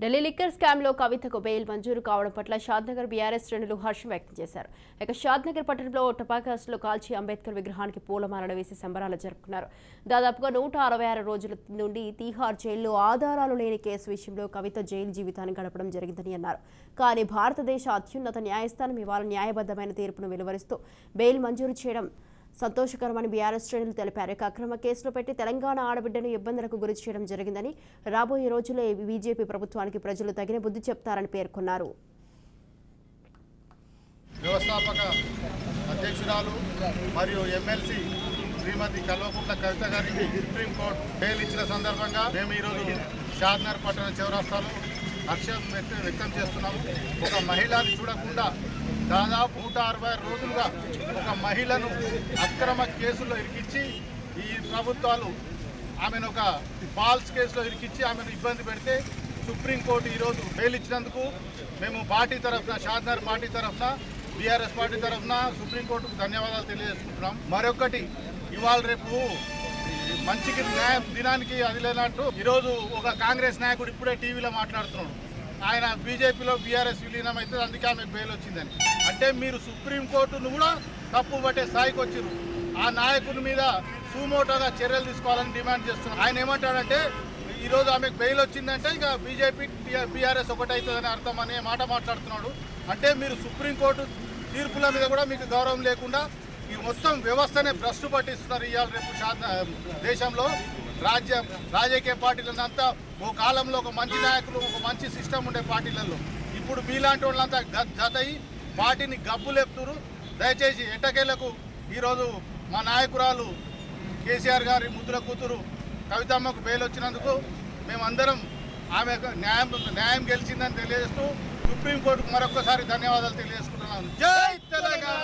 Delhi liquor scam లో కవితకు bail మంజూరు కావడం పట్ల షాద్నగర్ బీఆర్ఎస్ శ్రేణులు హర్షం వ్యక్తం చేశారు. ఇక షాద్నగర్ పట్టణంలో టపాకాసులు కాల్చి అంబేద్కర్ విగ్రహానికి పూలమాలలు వేసి సంబరాలు జరుపుకున్నారు. దాదాపుగా 166 రోజుల నుండి తీహార్ జైల్లో ఆధారాలు లేని కేసు విషయంలో కవిత జైలు జీవితాన్ని గడపడం జరిగిందని అన్నారు. కానీ భారతదేశ అత్యున్నత న్యాయస్థానం ఇవాళ న్యాయబద్ధమైన తీర్పును వెలువరిస్తూ బెయిల్ మంజూరు చేయడం సంతోషకరమని బీఆర్ఎస్ శ్రేణులు తెలిపారు. అక్రమ కేసులు పెట్టి తెలంగాణ ఆడబిడ్డను ఇబ్బందులకు గురి చేయడం జరిగిందని, రాబోయే రోజుల్లో బీజేపీ ప్రభుత్వానికి ప్రజలు తగిన బుద్ధి చెప్తారని పేర్కొన్నారు. వ్యవస్థాపక అధ్యక్షురాలు మరియు ఎమ్మెల్సీ శ్రీమతి కల్వకుంట్ల కవిత గారికి సుప్రీంకోర్టు బెయిల్ ఇచ్చిన సందర్భంగా మేము ఈరోజు షాద్నగర్ పట్టణ చౌరస్తాలో హర్షం వ్యక్తం చేస్తున్నాము. ఒక మహిళని చూడకుండా దాదాపు 160 రోజులుగా ఒక మహిళను అక్రమ కేసుల్లో ఇరికించి ఈ ప్రభుత్వాలు ఆమెను ఒక ఫాల్స్ కేసులో ఇరికించి ఆమెను ఇబ్బంది పెడితే సుప్రీంకోర్టు ఈరోజు బెయిల్ ఇచ్చినందుకు మేము పార్టీ తరఫున షాద్నగర్ పార్టీ తరఫున బీఆర్ఎస్ పార్టీ తరఫున సుప్రీంకోర్టుకు ధన్యవాదాలు తెలియజేసుకుంటున్నాం. మరొకటి ఇవాళ రేపు మంచికి న్యాయం దినానికి అది లేనట్టు ఈరోజు ఒక కాంగ్రెస్ నాయకుడు ఇప్పుడే టీవీలో మాట్లాడుతున్నాడు. ఆయన బీజేపీలో బీఆర్ఎస్ విలీనం అయితే అందుకే ఆమెకు బెయిల్ వచ్చిందని. అంటే మీరు సుప్రీంకోర్టును కూడా తప్పు పట్టే స్థాయికి వచ్చారు. ఆ నాయకుని మీద సుమోటోగా చర్యలు తీసుకోవాలని డిమాండ్ చేస్తున్నారు. ఆయన ఏమంటాడంటే ఈరోజు ఆమెకు బెయిల్ వచ్చిందంటే ఇక బీజేపీ బీఆర్ఎస్ ఒకటవుతుందని అర్థం అనే మాట మాట్లాడుతున్నాడు. అంటే మీరు సుప్రీంకోర్టు తీర్పుల మీద కూడా మీకు గౌరవం లేకుండా ఈ మొత్తం వ్యవస్థనే భ్రష్టు పట్టిస్తున్నారు. ఇవాళ రేపు దేశంలో రాజకీయ పార్టీలంతా ఓ కాలంలో ఒక మంచి నాయకులు ఒక మంచి సిస్టమ్ ఉండే పార్టీలలో ఇప్పుడు మీలాంటి వాళ్ళంతా జతయి పార్టీని గబ్బులేపుతున్నారు. దయచేసి ఎట్టకేలకు ఈరోజు మా నాయకురాలు కేసీఆర్ గారి ముద్దుల కూతురు కవితమ్మకు బెయిల్ వచ్చినందుకు మేమందరం ఆమె న్యాయం గెలిచిందని తెలియజేస్తూ సుప్రీంకోర్టుకు మరొకసారి ధన్యవాదాలు తెలియజేసుకుంటున్నాను. జై తెలంగాణ.